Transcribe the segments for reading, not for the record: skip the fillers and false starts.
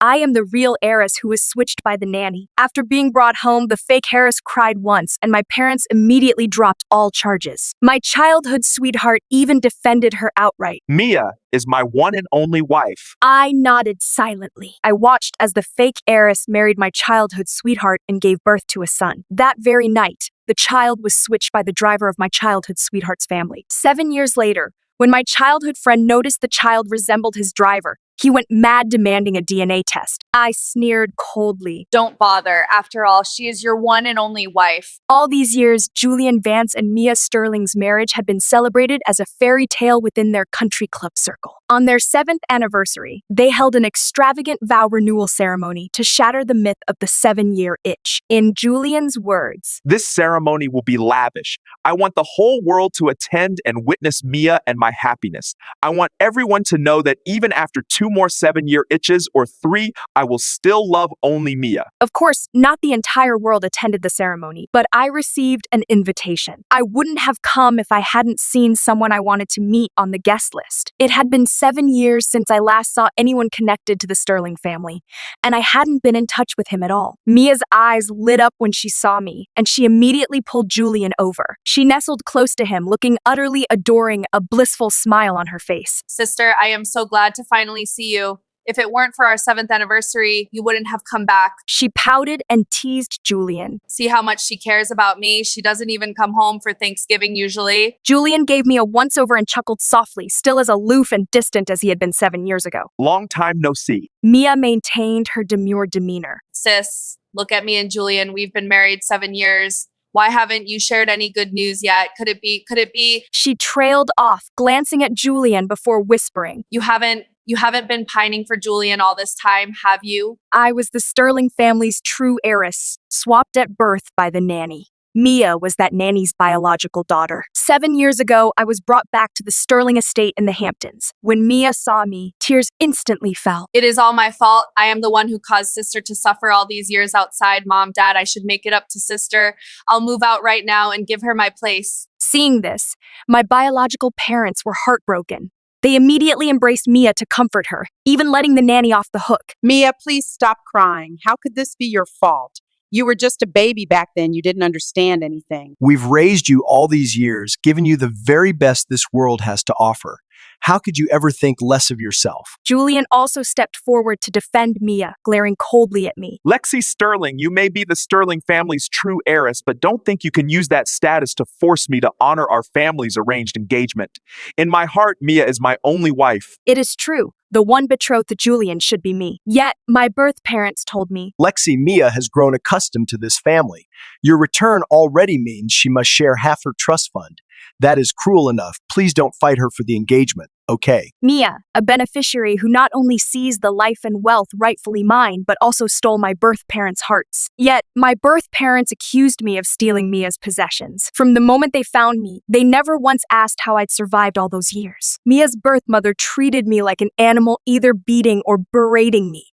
I am the real heiress who was switched by the nanny. After being brought home, the fake heiress cried once, and my parents immediately dropped all charges. My childhood sweetheart even defended her outright. Mia is my one and only wife. I nodded silently. I watched as the fake heiress married my childhood sweetheart and gave birth to a son. That very night, the child was switched by the driver of my childhood sweetheart's family. 7 years later, when my childhood friend noticed the child resembled his driver, he went mad demanding a DNA test. I sneered coldly. Don't bother. After all, she is your one and only wife. All these years, Julian Vance and Mia Sterling's marriage had been celebrated as a fairy tale within their country club circle. On their 7th anniversary, they held an extravagant vow renewal ceremony to shatter the myth of the 7-year itch. In Julian's words, "This ceremony will be lavish. I want the whole world to attend and witness Mia and my happiness. I want everyone to know that even after 2 more 7-year itches or 3, I will still love only Mia." Of course, not the entire world attended the ceremony, but I received an invitation. I wouldn't have come if I hadn't seen someone I wanted to meet on the guest list. It had been 7 years since I last saw anyone connected to the Sterling family, and I hadn't been in touch with him at all. Mia's eyes lit up when she saw me, and she immediately pulled Julian over. She nestled close to him, looking utterly adoring, a blissful smile on her face. Sister, I am so glad to finally see you. If it weren't for our 7th anniversary, you wouldn't have come back. She pouted and teased Julian. See how much she cares about me? She doesn't even come home for Thanksgiving usually. Julian gave me a once-over and chuckled softly, still as aloof and distant as he had been 7 years ago. Long time no see. Mia maintained her demure demeanor. Sis, look at me and Julian. We've been married 7 years. Why haven't you shared any good news yet? Could it be? She trailed off, glancing at Julian before whispering. You haven't been pining for Julian all this time, have you? I was the Sterling family's true heiress, swapped at birth by the nanny. Mia was that nanny's biological daughter. 7 years ago, I was brought back to the Sterling estate in the Hamptons. When Mia saw me, tears instantly fell. It is all my fault. I am the one who caused Sister to suffer all these years outside. Mom, Dad, I should make it up to Sister. I'll move out right now and give her my place. Seeing this, my biological parents were heartbroken. They immediately embraced Mia to comfort her, even letting the nanny off the hook. Mia, please stop crying. How could this be your fault? You were just a baby back then. You didn't understand anything. We've raised you all these years, given you the very best this world has to offer. How could you ever think less of yourself? Julian also stepped forward to defend Mia, glaring coldly at me. Lexi Sterling, you may be the Sterling family's true heiress, but don't think you can use that status to force me to honor our family's arranged engagement. In my heart, Mia is my only wife. It is true. The one betrothed to Julian should be me. Yet, my birth parents told me, Lexi, Mia has grown accustomed to this family. Your return already means she must share half her trust fund. That is cruel enough. Please don't fight her for the engagement, okay? Mia, a beneficiary who not only seized the life and wealth rightfully mine, but also stole my birth parents' hearts. Yet, my birth parents accused me of stealing Mia's possessions. From the moment they found me, they never once asked how I'd survived all those years. Mia's birth mother treated me like an animal, either beating or berating me.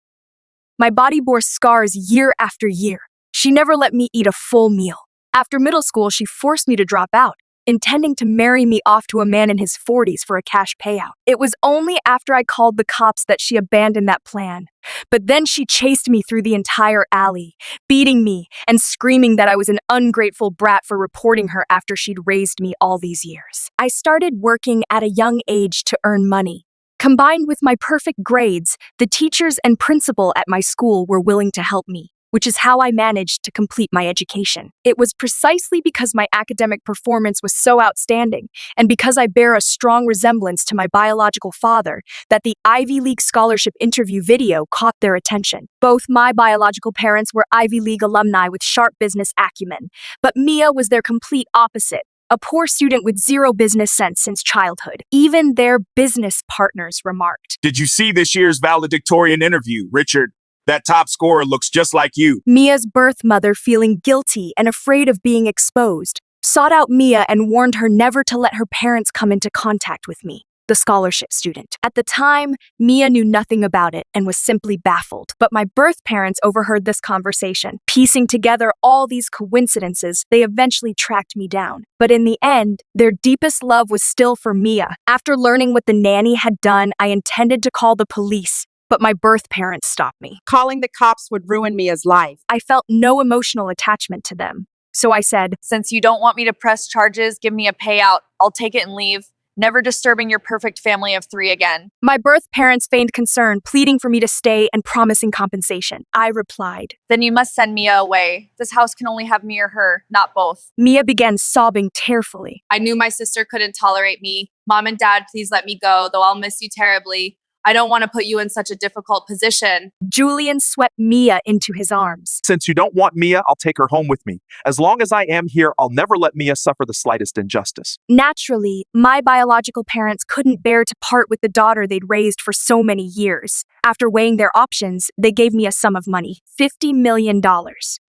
My body bore scars year after year. She never let me eat a full meal. After middle school, she forced me to drop out, intending to marry me off to a man in his 40s for a cash payout. It was only after I called the cops that she abandoned that plan. But then she chased me through the entire alley, beating me and screaming that I was an ungrateful brat for reporting her after she'd raised me all these years. I started working at a young age to earn money. Combined with my perfect grades, the teachers and principal at my school were willing to help me, which is how I managed to complete my education. It was precisely because my academic performance was so outstanding, and because I bear a strong resemblance to my biological father, that the Ivy League scholarship interview video caught their attention. Both my biological parents were Ivy League alumni with sharp business acumen, but Mia was their complete opposite. A poor student with zero business sense since childhood. Even their business partners remarked. Did you see this year's valedictorian interview, Richard? That top scorer looks just like you. Mia's birth mother, feeling guilty and afraid of being exposed, sought out Mia and warned her never to let her parents come into contact with me, the scholarship student. At the time, Mia knew nothing about it and was simply baffled. But my birth parents overheard this conversation. Piecing together all these coincidences, they eventually tracked me down. But in the end, their deepest love was still for Mia. After learning what the nanny had done, I intended to call the police. but my birth parents stopped me. Calling the cops would ruin Mia's life. I felt no emotional attachment to them. So I said, Since you don't want me to press charges, give me a payout. I'll take it and leave. Never disturbing your perfect family of 3 again. my birth parents feigned concern, pleading for me to stay and promising compensation. I replied. Then you must send Mia away. This house can only have me or her, not both. Mia began sobbing tearfully. I knew my sister couldn't tolerate me. Mom and Dad, please let me go, though I'll miss you terribly. I don't want to put you in such a difficult position. Julian swept Mia into his arms. Since you don't want Mia, I'll take her home with me. As long as I am here, I'll never let Mia suffer the slightest injustice. Naturally, my biological parents couldn't bear to part with the daughter they'd raised for so many years. After weighing their options, they gave me a sum of money, $50 million.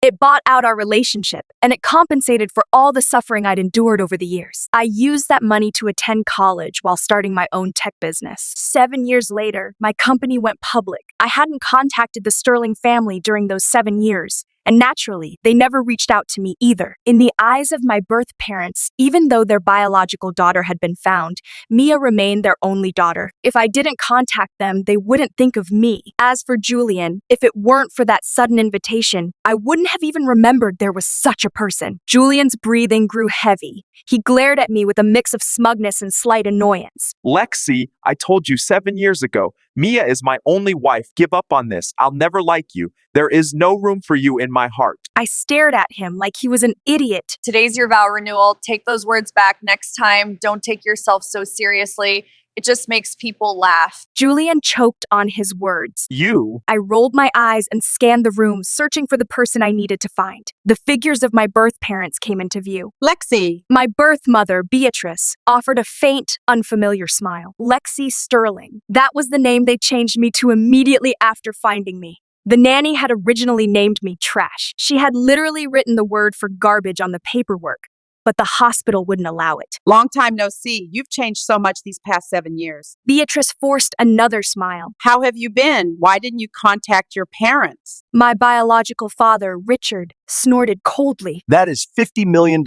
It bought out our relationship, and it compensated for all the suffering I'd endured over the years. I used that money to attend college while starting my own tech business. 7 years later, my company went public. I hadn't contacted the Sterling family during those 7 years. And naturally, they never reached out to me either. In the eyes of my birth parents, even though their biological daughter had been found, Mia remained their only daughter. If I didn't contact them, they wouldn't think of me. As for Julian, if it weren't for that sudden invitation, I wouldn't have even remembered there was such a person. Julian's breathing grew heavy. He glared at me with a mix of smugness and slight annoyance. Lexi, I told you 7 years ago, Mia is my only wife. Give up on this. I'll never like you. There is no room for you in my heart. I stared at him like he was an idiot. Today's your vow renewal. Take those words back next time. Don't take yourself so seriously. It just makes people laugh. Julian choked on his words. You? I rolled my eyes and scanned the room, searching for the person I needed to find. The figures of my birth parents came into view. Lexi, My birth mother, Beatrice, offered a faint, unfamiliar smile. Lexi Sterling. That was the name they changed me to immediately after finding me. The nanny had originally named me Trash. She had literally written the word for garbage on the paperwork, but the hospital wouldn't allow it. long time no see. You've changed so much these past 7 years. Beatrice forced another smile. How have you been? Why didn't you contact your parents? My biological father, Richard, snorted coldly. That is $50 million.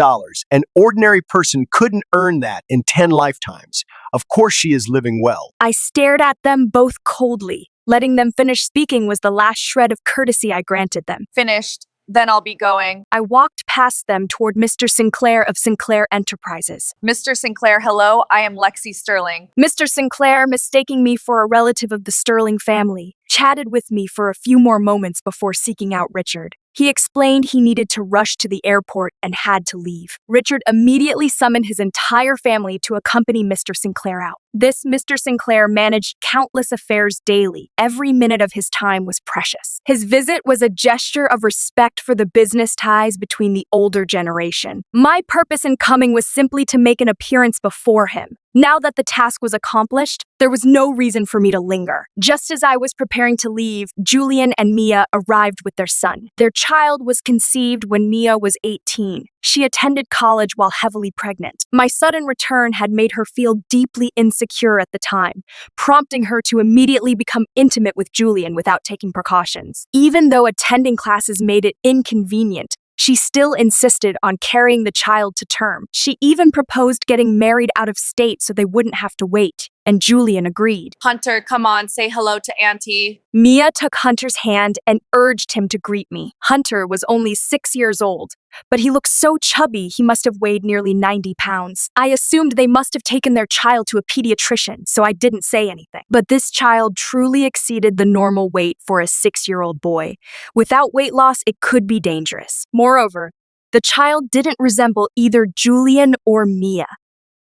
An ordinary person couldn't earn that in 10 lifetimes. Of course she is living well. I stared at them both coldly. Letting them finish speaking was the last shred of courtesy I granted them. Finished. Then I'll be going. I walked past them toward Mr. Sinclair of Sinclair Enterprises. Mr. Sinclair, hello. I am Lexi Sterling. Mr. Sinclair, mistaking me for a relative of the Sterling family, chatted with me for a few more moments before seeking out Richard. He explained he needed to rush to the airport and had to leave. Richard immediately summoned his entire family to accompany Mr. Sinclair out. This Mr. Sinclair managed countless affairs daily. Every minute of his time was precious. His visit was a gesture of respect for the business ties between the older generation. My purpose in coming was simply to make an appearance before him. Now that the task was accomplished, there was no reason for me to linger. Just as I was preparing to leave, Julian and Mia arrived with their son. Their child was conceived when Mia was 18. She attended college while heavily pregnant. My sudden return had made her feel deeply insecure at the time, prompting her to immediately become intimate with Julian without taking precautions. Even though attending classes made it inconvenient, she still insisted on carrying the child to term. She even proposed getting married out of state so they wouldn't have to wait, and Julian agreed. Hunter, come on, say hello to Auntie. Mia took Hunter's hand and urged him to greet me. Hunter was only 6 years old, but he looked so chubby he must have weighed nearly 90 pounds. I assumed they must have taken their child to a pediatrician, so I didn't say anything. But this child truly exceeded the normal weight for a 6-year-old boy. Without weight loss, it could be dangerous. Moreover, the child didn't resemble either Julian or Mia.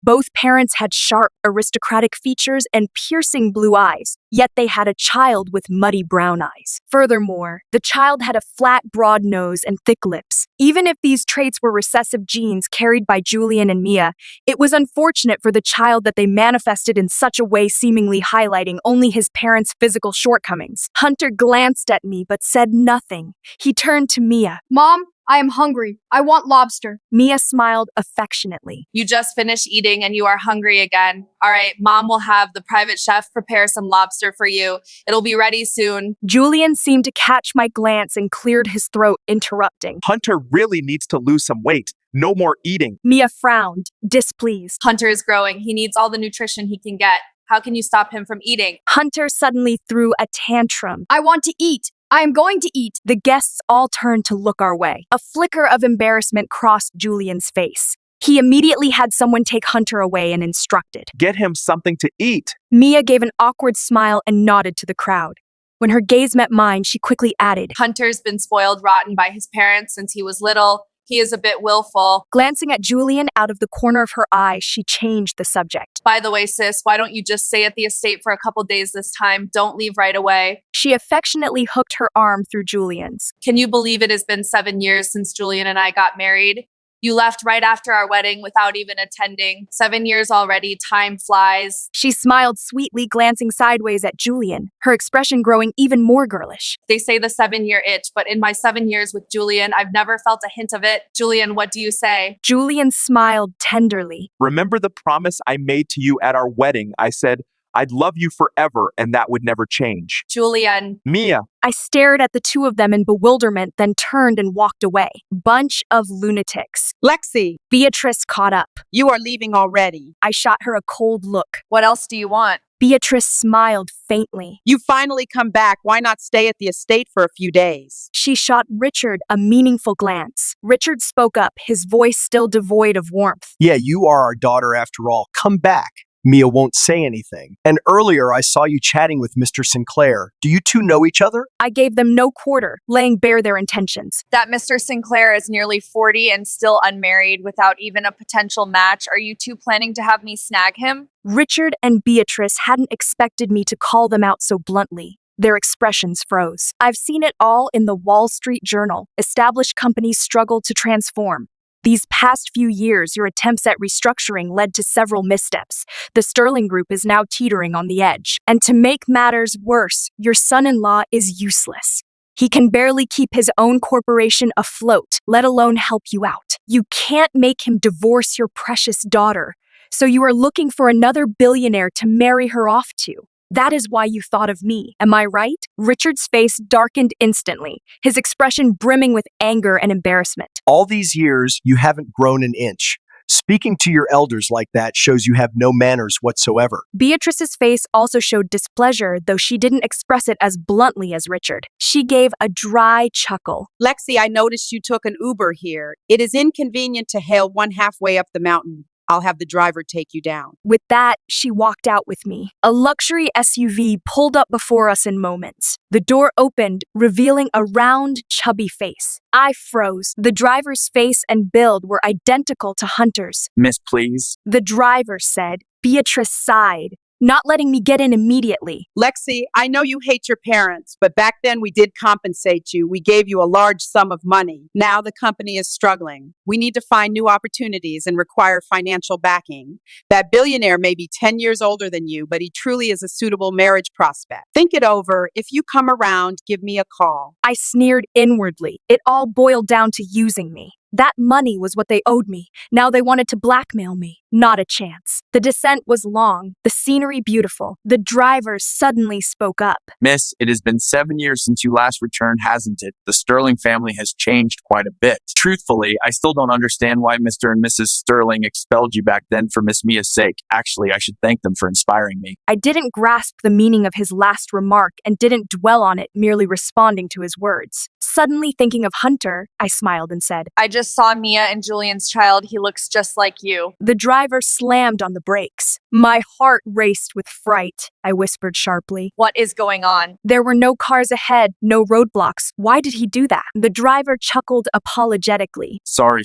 Both parents had sharp, aristocratic features and piercing blue eyes, yet they had a child with muddy brown eyes. Furthermore, the child had a flat, broad nose and thick lips. Even if these traits were recessive genes carried by Julian and Mia, it was unfortunate for the child that they manifested in such a way seemingly highlighting only his parents' physical shortcomings. Hunter glanced at me but said nothing. He turned to Mia. Mom, I am hungry. I want lobster. Mia smiled affectionately. You just finished eating and you are hungry again. All right, Mom will have the private chef prepare some lobster for you. It'll be ready soon. Julian seemed to catch my glance and cleared his throat, interrupting. Hunter really needs to lose some weight. No more eating. Mia frowned, displeased. Hunter is growing. He needs all the nutrition he can get. How can you stop him from eating? Hunter suddenly threw a tantrum. I want to eat. I am going to eat. The guests all turned to look our way. A flicker of embarrassment crossed Julian's face. He immediately had someone take Hunter away and instructed. Get him something to eat. Mia gave an awkward smile and nodded to the crowd. When her gaze met mine, she quickly added, Hunter's been spoiled rotten by his parents since he was little. He is a bit willful. Glancing at Julian out of the corner of her eye, she changed the subject. By the way, sis, why don't you just stay at the estate for a couple days this time? Don't leave right away. She affectionately hooked her arm through Julian's. Can you believe it has been 7 years since Julian and I got married? You left right after our wedding without even attending. 7 years already, time flies. She smiled sweetly, glancing sideways at Julian, her expression growing even more girlish. They say the 7-year itch, but in my 7 years with Julian, I've never felt a hint of it. Julian, what do you say? Julian smiled tenderly. Remember the promise I made to you at our wedding? I said, I'd love you forever and that would never change. Julian. Mia, I stared at the two of them in bewilderment, then turned and walked away. Bunch of lunatics. Lexi, Beatrice caught up. you are leaving already. I shot her a cold look. What else do you want? Beatrice smiled faintly. You finally come back. Why not stay at the estate for a few days? She shot Richard a meaningful glance. Richard spoke up, his voice still devoid of warmth. Yeah, you are our daughter after all. Come back. Mia won't say anything. And earlier I saw you chatting with Mr. Sinclair. Do you two know each other? I gave them no quarter, laying bare their intentions. That Mr. Sinclair is nearly 40 and still unmarried without even a potential match. Are you two planning to have me snag him? Richard and Beatrice hadn't expected me to call them out so bluntly. Their expressions froze. I've seen it all in the Wall Street Journal. Established companies struggle to transform. These past few years, your attempts at restructuring led to several missteps. The Sterling Group is now teetering on the edge. And to make matters worse, your son-in-law is useless. He can barely keep his own corporation afloat, let alone help you out. You can't make him divorce your precious daughter, so you are looking for another billionaire to marry her off to. That is why you thought of me. Am I right? Richard's face darkened instantly, his expression brimming with anger and embarrassment. All these years, you haven't grown an inch. Speaking to your elders like that shows you have no manners whatsoever. Beatrice's face also showed displeasure, though she didn't express it as bluntly as Richard. She gave a dry chuckle. Lexi, I noticed you took an Uber here. It is inconvenient to hail one halfway up the mountain. I'll have the driver take you down. With that, she walked out with me. A luxury SUV pulled up before us in moments. The door opened, revealing a round, chubby face. I froze. The driver's face and build were identical to Hunter's. Miss, please. The driver said. Beatrice sighed, not letting me get in immediately. Lexi, I know you hate your parents, but back then we did compensate you. We gave you a large sum of money. Now the company is struggling. We need to find new opportunities and require financial backing. That billionaire may be 10 years older than you, but he truly is a suitable marriage prospect. Think it over. If you come around, give me a call. I sneered inwardly. It all boiled down to using me. That money was what they owed me. Now they wanted to blackmail me. Not a chance. The descent was long, the scenery beautiful. The driver suddenly spoke up. Miss, it has been 7 years since you last returned, hasn't it? The Sterling family has changed quite a bit. Truthfully, I still don't understand why Mr. and Mrs. Sterling expelled you back then for Miss Mia's sake. Actually, I should thank them for inspiring me. I didn't grasp the meaning of his last remark and didn't dwell on it, merely responding to his words. Suddenly thinking of Hunter, I smiled and said, I just saw Mia and Julian's child. He looks just like you. The driver slammed on the brakes. My heart raced with fright, I whispered sharply. What is going on? There were no cars ahead, no roadblocks. Why did he do that? The driver chuckled apologetically. Sorry.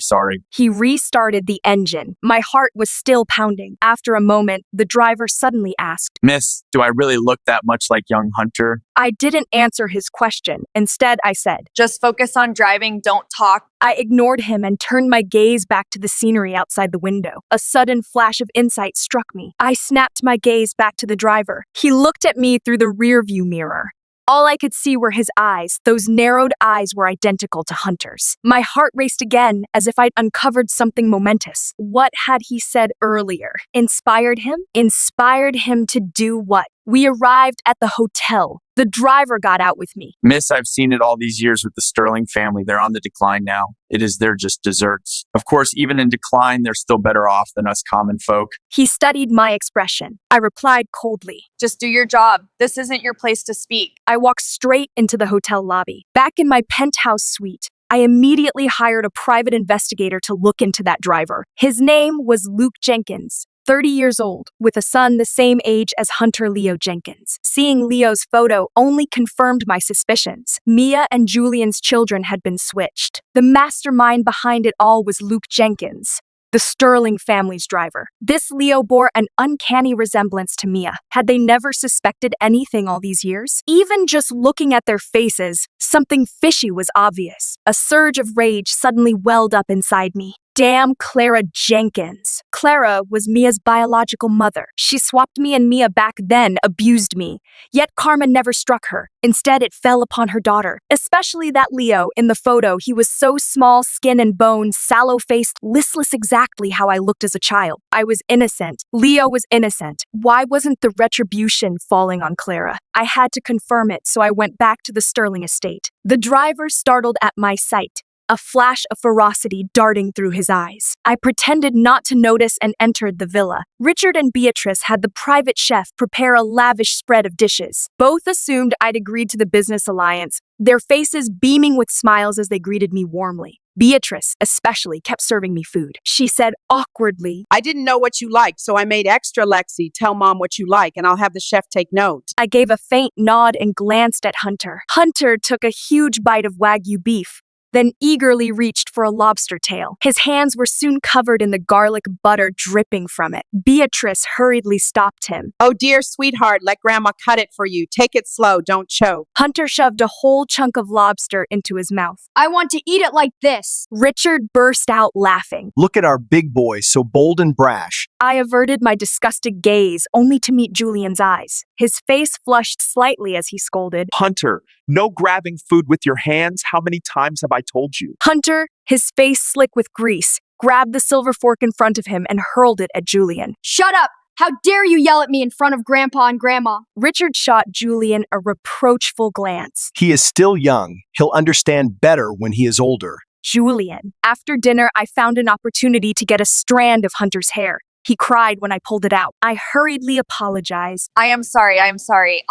He restarted the engine. My heart was still pounding. After a moment, the driver suddenly asked, Miss, do I really look that much like young Hunter? I didn't answer his question. Instead, I said, Just focus on driving, don't talk. I ignored him and turned my gaze back to the scenery outside the window. A sudden flash of insight struck me. I snapped my gaze back to the driver. He looked at me through the rearview mirror. All I could see were his eyes. Those narrowed eyes were identical to Hunter's. My heart raced again, as if I'd uncovered something momentous. What had he said earlier? Inspired him? Inspired him to do what? We arrived at the hotel. The driver got out with me. Miss, I've seen it all these years with the Sterling family. They're on the decline now. They're just desserts. Of course, even in decline, they're still better off than us common folk. He studied my expression. I replied coldly. Just do your job. This isn't your place to speak. I walked straight into the hotel lobby. Back in my penthouse suite, I immediately hired a private investigator to look into that driver. His name was Luke Jenkins, 30 years old, with a son the same age as Hunter Leo Jenkins. Seeing Leo's photo only confirmed my suspicions. Mia and Julian's children had been switched. The mastermind behind it all was Luke Jenkins, the Sterling family's driver. This Leo bore an uncanny resemblance to Mia. Had they never suspected anything all these years? Even just looking at their faces, something fishy was obvious. A surge of rage suddenly welled up inside me. Damn Clara Jenkins. Clara was Mia's biological mother. She swapped me and Mia back then, abused me. Yet karma never struck her. Instead, it fell upon her daughter. Especially that Leo in the photo. He was so small, skin and bones, sallow-faced, listless, exactly how I looked as a child. I was innocent. Leo was innocent. Why wasn't the retribution falling on Clara? I had to confirm it, so I went back to the Sterling estate. The driver startled at my sight, a flash of ferocity darting through his eyes. I pretended not to notice and entered the villa. Richard and Beatrice had the private chef prepare a lavish spread of dishes. Both assumed I'd agreed to the business alliance, their faces beaming with smiles as they greeted me warmly. Beatrice, especially, kept serving me food. She said awkwardly, I didn't know what you liked, so I made extra. Lexi, tell Mom what you like, and I'll have the chef take note. I gave a faint nod and glanced at Hunter. Hunter took a huge bite of Wagyu beef, then eagerly reached for a lobster tail. His hands were soon covered in the garlic butter dripping from it. Beatrice hurriedly stopped him. Oh dear sweetheart, let Grandma cut it for you. Take it slow, don't choke. Hunter shoved a whole chunk of lobster into his mouth. I want to eat it like this. Richard burst out laughing. Look at our big boy, so bold and brash. I averted my disgusted gaze, only to meet Julian's eyes. His face flushed slightly as he scolded. Hunter, no grabbing food with your hands. How many times have I told you? Hunter, his face slick with grease, grabbed the silver fork in front of him and hurled it at Julian. Shut up! How dare you yell at me in front of Grandpa and Grandma? Richard shot Julian a reproachful glance. He is still young. He'll understand better when he is older. Julian. After dinner, I found an opportunity to get a strand of Hunter's hair. He cried when I pulled it out. I hurriedly apologized. I am sorry.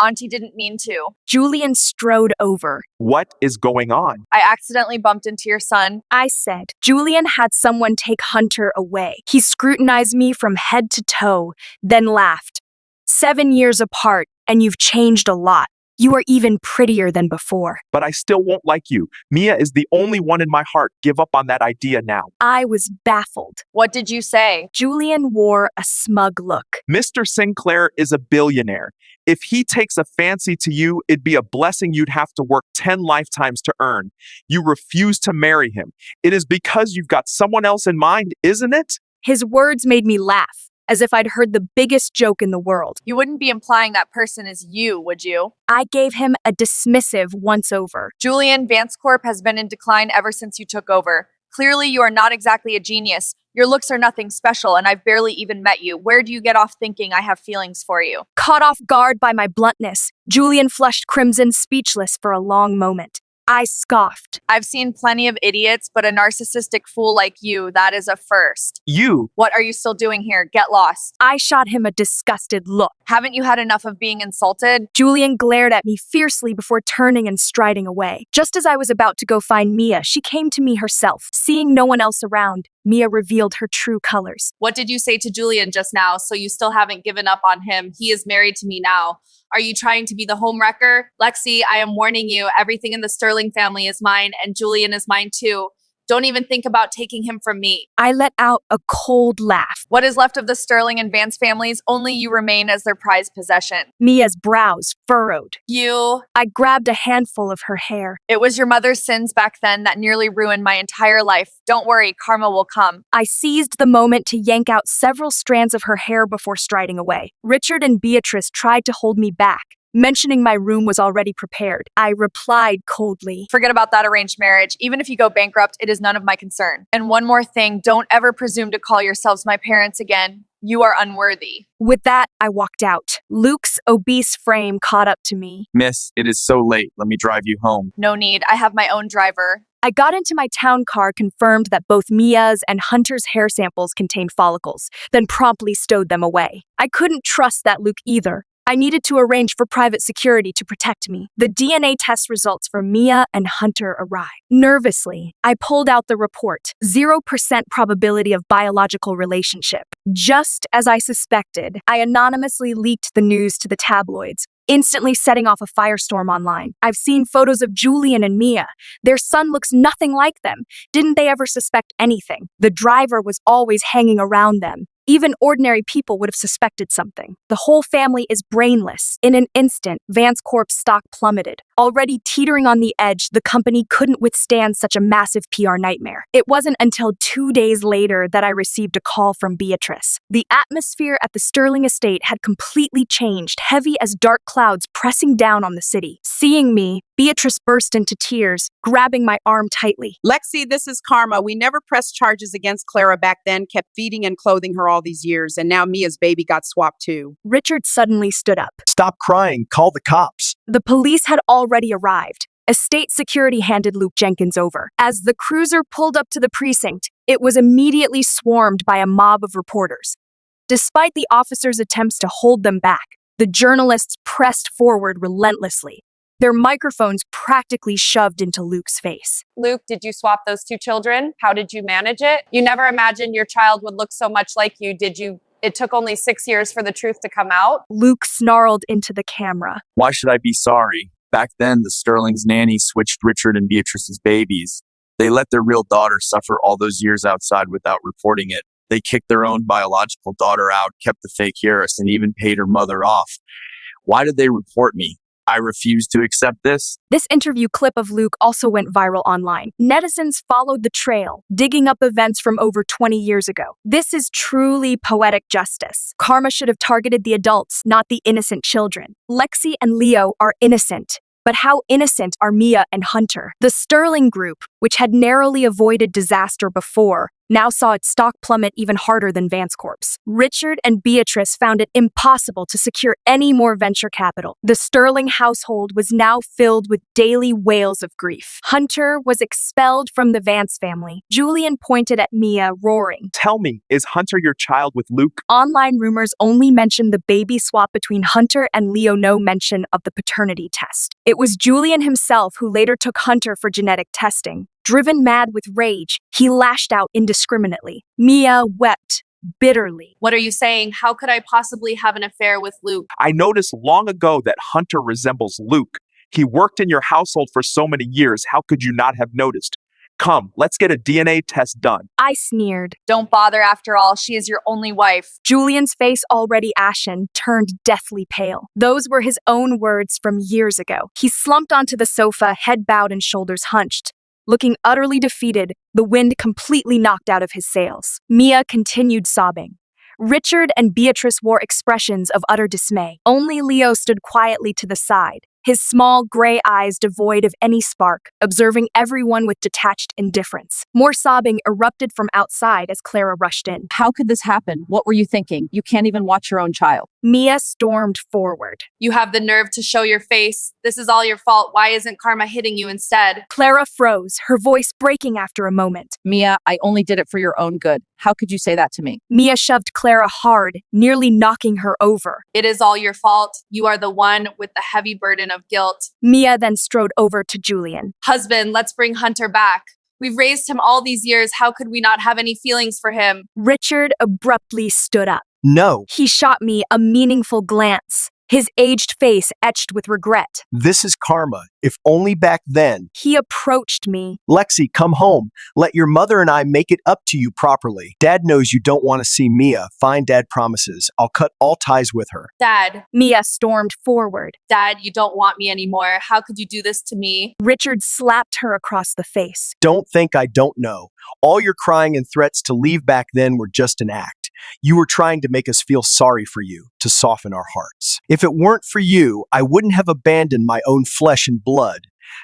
Auntie didn't mean to. Julian strode over. What is going on? I accidentally bumped into your son. I said. Julian had someone take Hunter away. He scrutinized me from head to toe, then laughed. 7 years apart, and you've changed a lot. You are even prettier than before. But I still won't like you. Mia is the only one in my heart. Give up on that idea now. I was baffled. What did you say? Julian wore a smug look. Mr. Sinclair is a billionaire. If he takes a fancy to you, it'd be a blessing you'd have to work 10 lifetimes to earn. You refuse to marry him. It is because you've got someone else in mind, isn't it? His words made me laugh, as if I'd heard the biggest joke in the world. You wouldn't be implying that person is you, would you? I gave him a dismissive once-over. Julian, Vance Corp has been in decline ever since you took over. Clearly, you are not exactly a genius. Your looks are nothing special, and I've barely even met you. Where do you get off thinking I have feelings for you? Caught off guard by my bluntness, Julian flushed crimson, speechless for a long moment. I scoffed. I've seen plenty of idiots, but a narcissistic fool like you, that is a first. You. What are you still doing here? Get lost. I shot him a disgusted look. Haven't you had enough of being insulted? Julian glared at me fiercely before turning and striding away. Just as I was about to go find Mia, she came to me herself. Seeing no one else around, Mia revealed her true colors. What did you say to Julian just now? So you still haven't given up on him. He is married to me now. Are you trying to be the homewrecker? Lexi, I am warning you, everything in the Sterling family is mine, and Julian is mine too. Don't even think about taking him from me. I let out a cold laugh. What is left of the Sterling and Vance families, only you remain as their prized possession. Mia's brows furrowed. You. I grabbed a handful of her hair. It was your mother's sins back then that nearly ruined my entire life. Don't worry, karma will come. I seized the moment to yank out several strands of her hair before striding away. Richard and Beatrice tried to hold me back. Mentioning my room was already prepared. I replied coldly. Forget about that arranged marriage. Even if you go bankrupt, it is none of my concern. And one more thing, don't ever presume to call yourselves my parents again. You are unworthy. With that, I walked out. Luke's obese frame caught up to me. Miss, it is so late. Let me drive you home. No need. I have my own driver. I got into my town car, confirmed that both Mia's and Hunter's hair samples contained follicles, then promptly stowed them away. I couldn't trust that Luke either. I needed to arrange for private security to protect me. The DNA test results for Mia and Hunter arrived. Nervously, I pulled out the report. 0% probability of biological relationship. Just as I suspected, I anonymously leaked the news to the tabloids, instantly setting off a firestorm online. I've seen photos of Julian and Mia. Their son looks nothing like them. Didn't they ever suspect anything? The driver was always hanging around them. Even ordinary people would have suspected something. The whole family is brainless. In an instant, Vance Corp's stock plummeted. Already teetering on the edge, the company couldn't withstand such a massive PR nightmare. It wasn't until 2 days later that I received a call from Beatrice. The atmosphere at the Sterling estate had completely changed, heavy as dark clouds pressing down on the city. Seeing me, Beatrice burst into tears, grabbing my arm tightly. Lexi, this is Karma. We never pressed charges against Clara back then, kept feeding and clothing her all these years, and now Mia's baby got swapped too. Richard suddenly stood up. Stop crying. Call the cops. The police had already arrived. Estate security handed Luke Jenkins over. As the cruiser pulled up to the precinct, it was immediately swarmed by a mob of reporters. Despite the officers' attempts to hold them back, the journalists pressed forward relentlessly, their microphones practically shoved into Luke's face. Luke, did you swap those two children? How did you manage it? You never imagined your child would look so much like you, did you? It took only 6 years for the truth to come out. Luke snarled into the camera. Why should I be sorry? Back then, the Sterling's nanny switched Richard and Beatrice's babies. They let their real daughter suffer all those years outside without reporting it. They kicked their own biological daughter out, kept the fake Heiress, and even paid her mother off. Why did they report me? I refuse to accept this. This interview clip of Luke also went viral online. Netizens followed the trail, digging up events from over 20 years ago. This is truly poetic justice. Karma should have targeted the adults, not the innocent children. Lexi and Leo are innocent. But how innocent are Mia and Hunter? The Sterling Group, which had narrowly avoided disaster before, now saw its stock plummet even harder than Vance Corp's. Richard and Beatrice found it impossible to secure any more venture capital. The Sterling household was now filled with daily wails of grief. Hunter was expelled from the Vance family. Julian pointed at Mia, roaring. Tell me, is Hunter your child with Luke? Online rumors only mentioned the baby swap between Hunter and Leo, no mention of the paternity test. It was Julian himself who later took Hunter for genetic testing. Driven mad with rage, he lashed out indiscriminately. Mia wept bitterly. What are you saying? How could I possibly have an affair with Luke? I noticed long ago that Hunter resembles Luke. He worked in your household for so many years. How could you not have noticed? Come, let's get a DNA test done. I sneered. Don't bother after all. She is your only wife. Julian's face, already ashen, turned deathly pale. Those were his own words from years ago. He slumped onto the sofa, head bowed and shoulders hunched. Looking utterly defeated, the wind completely knocked out of his sails. Mia continued sobbing. Richard and Beatrice wore expressions of utter dismay. Only Leo stood quietly to the side, his small gray eyes devoid of any spark, observing everyone with detached indifference. More sobbing erupted from outside as Clara rushed in. How could this happen? What were you thinking? You can't even watch your own child. Mia stormed forward. You have the nerve to show your face. This is all your fault. Why isn't Karma hitting you instead? Clara froze, her voice breaking after a moment. Mia, I only did it for your own good. How could you say that to me? Mia shoved Clara hard, nearly knocking her over. It is all your fault. You are the one with the heavy burden of guilt. Mia then strode over to Julian. Husband, let's bring Hunter back. We've raised him all these years. How could we not have any feelings for him? Richard abruptly stood up. No, He shot me a meaningful glance, his aged face etched with regret. this is Karma. If only back then. He approached me. Lexi, come home. Let your mother and I make it up to you properly. Dad knows you don't want to see Mia. Fine, Dad promises. I'll cut all ties with her. Dad, Mia stormed forward. Dad, you don't want me anymore. How could you do this to me? Richard slapped her across the face. Don't think I don't know. All your crying and threats to leave back then were just an act. You were trying to make us feel sorry for you, to soften our hearts. If it weren't for you, I wouldn't have abandoned my own flesh and blood.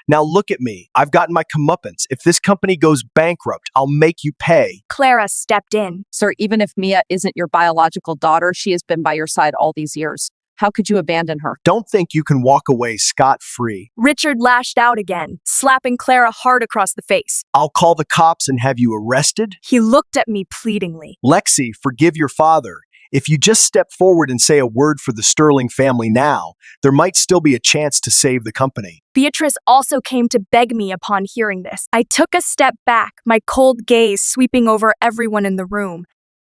Now look at me. I've gotten my comeuppance. If this company goes bankrupt, I'll make you pay. Clara stepped in. Sir, even if Mia isn't your biological daughter, she has been by your side all these years. How could you abandon her? Don't think you can walk away scot-free. Richard lashed out again, slapping Clara hard across the face. I'll call the cops and have you arrested. He looked at me pleadingly. Lexi, forgive your father. If you just step forward and say a word for the Sterling family now, there might still be a chance to save the company. Beatrice also came to beg me upon hearing this. I took a step back, my cold gaze sweeping over everyone in the room.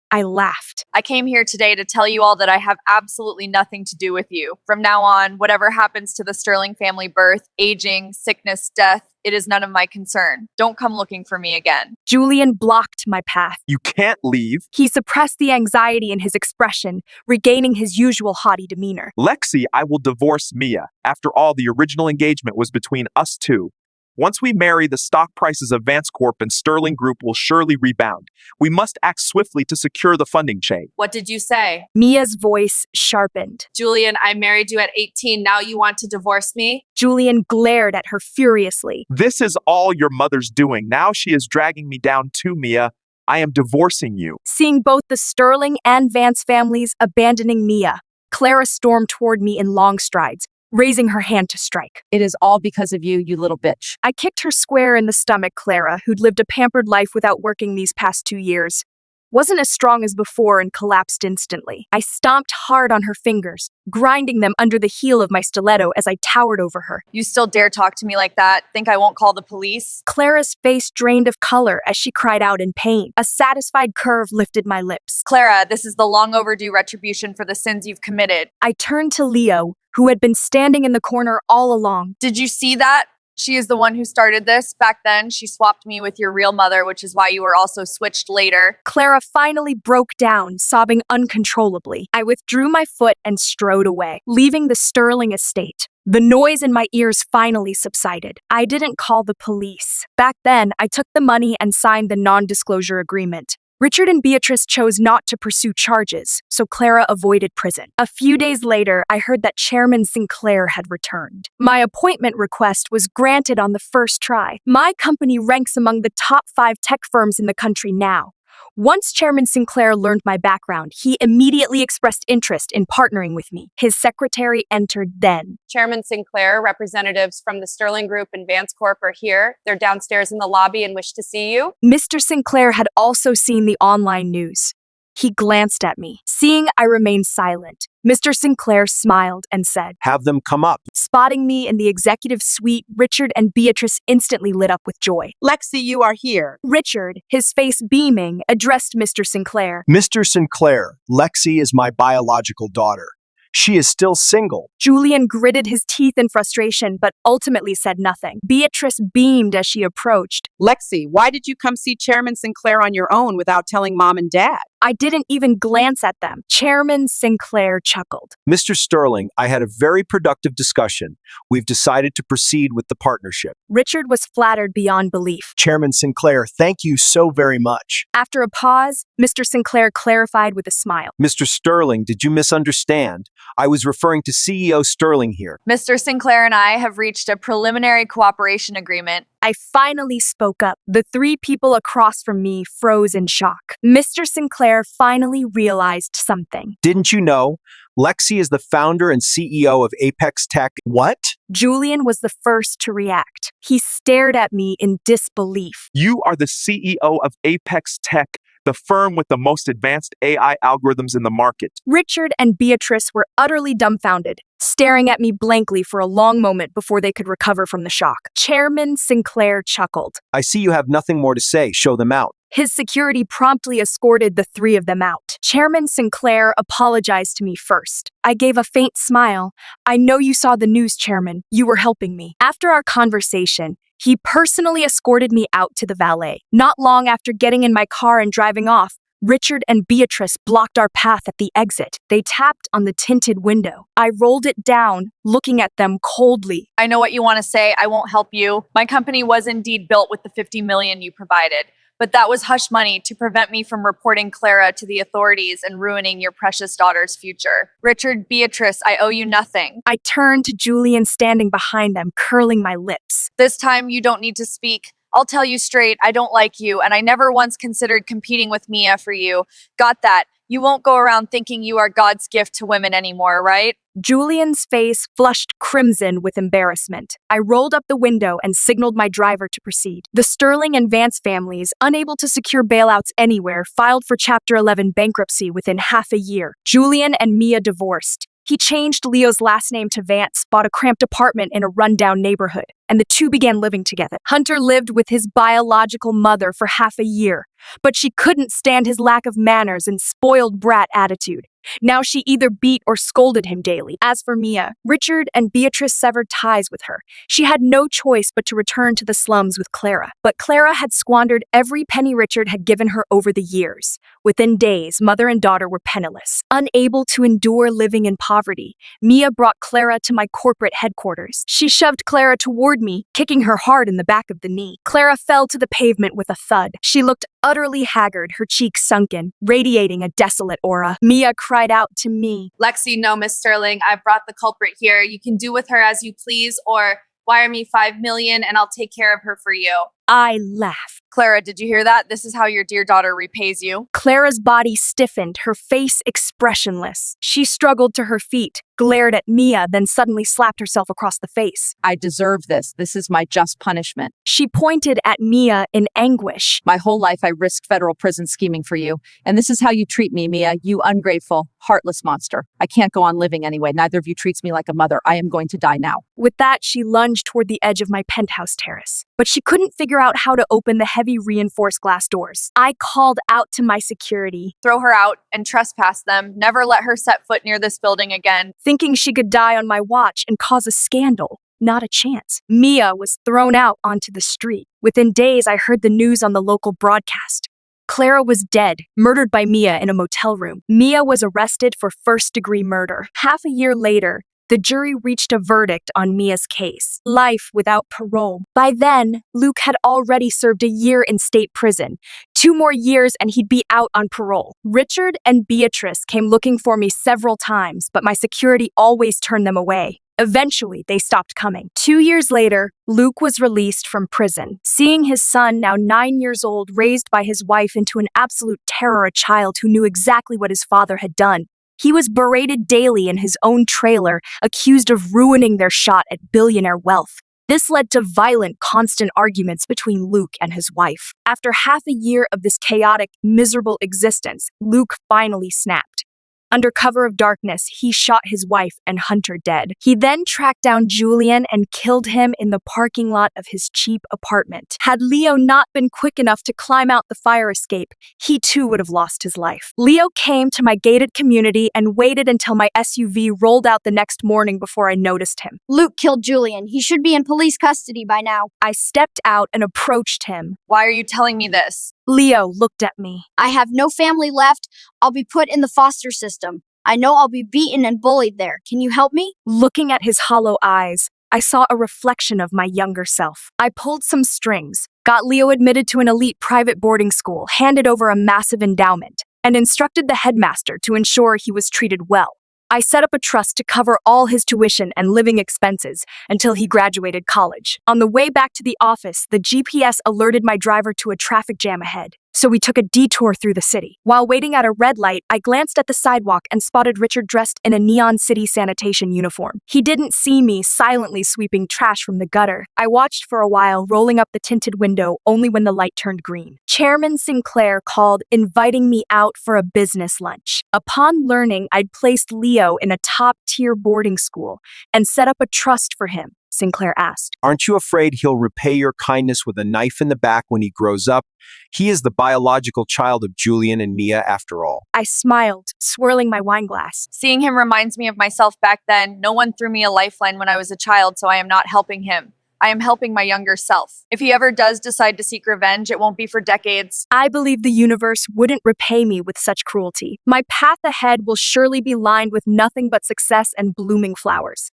I laughed. I came here today to tell you all that I have absolutely nothing to do with you. From now on, whatever happens to the Sterling family, birth, aging, sickness, death, it is none of my concern. Don't come looking for me again. Julian blocked my path. You can't leave. He suppressed the anxiety in his expression, regaining his usual haughty demeanor. Lexi, I will divorce Mia. After all, the original engagement was between us two. Once we marry, the stock prices of Vance Corp and Sterling Group will surely rebound. We must act swiftly to secure the funding chain. What did you say? Mia's voice sharpened. Julian, I married you at 18. Now you want to divorce me? Julian glared at her furiously. This is all your mother's doing. Now she is dragging me down too, Mia. I am divorcing you. Seeing both the Sterling and Vance families abandoning Mia, Clara stormed toward me in long strides, raising her hand to strike. It is all because of you, you little bitch. I kicked her square in the stomach. Clara, who'd lived a pampered life without working these past 2 years, wasn't as strong as before and collapsed instantly. I stomped hard on her fingers, grinding them under the heel of my stiletto as I towered over her. You still dare talk to me like that? Think I won't call the police? Clara's face drained of color as she cried out in pain. A satisfied curve lifted my lips. Clara, this is the long overdue retribution for the sins you've committed. I turned to Leo, who had been standing in the corner all along. Did you see that? She is the one who started this. Back then, she swapped me with your real mother, which is why you were also switched later. Clara finally broke down, sobbing uncontrollably. I withdrew my foot and strode away, leaving the Sterling estate. The noise in my ears finally subsided. I didn't call the police. Back then, I took the money and signed the non-disclosure agreement. Richard and Beatrice chose not to pursue charges, so Clara avoided prison. A few days later, I heard that Chairman Sinclair had returned. My appointment request was granted on the first try. My company ranks among the top 5 tech firms in the country now. Once Chairman Sinclair learned my background, he immediately expressed interest in partnering with me. His secretary entered then. Chairman Sinclair, representatives from the Sterling Group and Vance Corp are here. They're downstairs in the lobby and wish to see you. Mr. Sinclair had also seen the online news. He glanced at me. Seeing I remained silent, Mr. Sinclair smiled and said, Have them come up. Spotting me in the executive suite, Richard and Beatrice instantly lit up with joy. Lexi, you are here. Richard, his face beaming, addressed Mr. Sinclair. Mr. Sinclair, Lexi is my biological daughter. She is still single. Julian gritted his teeth in frustration, but ultimately said nothing. Beatrice beamed as she approached. Lexi, why did you come see Chairman Sinclair on your own without telling Mom and Dad? I didn't even glance at them. Chairman Sinclair chuckled. Mr. Sterling, I had a very productive discussion. We've decided to proceed with the partnership. Richard was flattered beyond belief. Chairman Sinclair, thank you so very much. After a pause, Mr. Sinclair clarified with a smile. Mr. Sterling, did you misunderstand? I was referring to CEO Sterling here. Mr. Sinclair and I have reached a preliminary cooperation agreement. I finally spoke up. The 3 people across from me froze in shock. Mr. Sinclair finally realized something. Didn't you know? Lexi is the founder and CEO of Apex Tech. What? Julian was the first to react. He stared at me in disbelief. You are the CEO of Apex Tech, the firm with the most advanced AI algorithms in the market. Richard and Beatrice were utterly dumbfounded, staring at me blankly for a long moment before they could recover from the shock. Chairman Sinclair chuckled. I see you have nothing more to say. Show them out. His security promptly escorted the 3 of them out. Chairman Sinclair apologized to me first. I gave a faint smile. I know you saw the news, Chairman. You were helping me. After our conversation, he personally escorted me out to the valet. Not long after getting in my car and driving off, Richard and Beatrice blocked our path at the exit. They tapped on the tinted window. I rolled it down, looking at them coldly. I know what you want to say. I won't help you. My company was indeed built with the $50 million you provided. but that was hush money to prevent me from reporting Clara to the authorities and ruining your precious daughter's future. Richard, Beatrice, I owe you nothing. I turned to Julian standing behind them, curling my lips. This time you don't need to speak. I'll tell you straight, I don't like you, and I never once considered competing with Mia for you. Got that? You won't go around thinking you are God's gift to women anymore, right? Julian's face flushed crimson with embarrassment. I rolled up the window and signaled my driver to proceed. The Sterling and Vance families, unable to secure bailouts anywhere, filed for Chapter 11 bankruptcy within half a year. Julian and Mia divorced. He changed Leo's last name to Vance, bought a cramped apartment in a rundown neighborhood, and the two began living together. Hunter lived with his biological mother for half a year, but she couldn't stand his lack of manners and spoiled brat attitude. Now she either beat or scolded him daily. As for Mia, Richard and Beatrice severed ties with her. She had no choice but to return to the slums with Clara. But Clara had squandered every penny Richard had given her over the years. Within days, mother and daughter were penniless. Unable to endure living in poverty, Mia brought Clara to my corporate headquarters. She shoved Clara toward me, kicking her hard in the back of the knee. Clara fell to the pavement with a thud. She looked utterly haggard, her cheeks sunken, radiating a desolate aura. Mia cried out to me. Lexi, no, Miss Sterling, I brought the culprit here. You can do with her as you please, or wire me $5 million and I'll take care of her for you. I laughed. Clara, did you hear that? This is how your dear daughter repays you. Clara's body stiffened, her face expressionless. She struggled to her feet, glared at Mia, then suddenly slapped herself across the face. I deserve this. This is my just punishment. She pointed at Mia in anguish. My whole life I risked federal prison scheming for you. And this is how you treat me, Mia, you ungrateful, heartless monster. I can't go on living anyway. Neither of you treats me like a mother. I am going to die now. With that, she lunged toward the edge of my penthouse terrace. But she couldn't figure out how to open the heavy reinforced glass doors. I called out to my security, Throw her out and trespass them. Never let her set foot near this building again. thinking she could die on my watch and cause a scandal. Not a chance. Mia was thrown out onto the street. Within days, I heard the news on the local broadcast. Clara was dead, murdered by Mia in a motel room. Mia was arrested for first-degree murder. Half a year later, the jury reached a verdict on Mia's case: life without parole. By then, Luke had already served a year in state prison. 2 more years and he'd be out on parole. Richard and Beatrice came looking for me several times, but my security always turned them away. Eventually, they stopped coming. 2 years later, Luke was released from prison. Seeing his son, now 9 years old, raised by his wife into an absolute terror, a child who knew exactly what his father had done, he was berated daily in his own trailer, accused of ruining their shot at billionaire wealth. This led to violent, constant arguments between Luke and his wife. After half a year of this chaotic, miserable existence, Luke finally snapped. Under cover of darkness, he shot his wife and Hunter dead. He then tracked down Julian and killed him in the parking lot of his cheap apartment. Had Leo not been quick enough to climb out the fire escape, he too would have lost his life. Leo came to my gated community and waited until my SUV rolled out the next morning before I noticed him. Luke killed Julian. He should be in police custody by now. I stepped out and approached him. Why are you telling me this? Leo looked at me. I have no family left. I'll be put in the foster system. I know I'll be beaten and bullied there. Can you help me? Looking at his hollow eyes, I saw a reflection of my younger self. I pulled some strings, got Leo admitted to an elite private boarding school, handed over a massive endowment, and instructed the headmaster to ensure he was treated well. I set up a trust to cover all his tuition and living expenses until he graduated college. On the way back to the office, the GPS alerted my driver to a traffic jam ahead, so we took a detour through the city. While waiting at a red light, I glanced at the sidewalk and spotted Richard dressed in a Neon City sanitation uniform. He didn't see me silently sweeping trash from the gutter. I watched for a while, rolling up the tinted window only when the light turned green. Chairman Sinclair called, inviting me out for a business lunch. Upon learning I'd placed Leo in a top-tier boarding school and set up a trust for him, Sinclair asked. Aren't you afraid he'll repay your kindness with a knife in the back when he grows up? He is the biological child of Julian and Mia after all. I smiled, swirling my wine glass. Seeing him reminds me of myself back then. No one threw me a lifeline when I was a child, so I am not helping him. I am helping my younger self. If he ever does decide to seek revenge, it won't be for decades. I believe the universe wouldn't repay me with such cruelty. My path ahead will surely be lined with nothing but success and blooming flowers.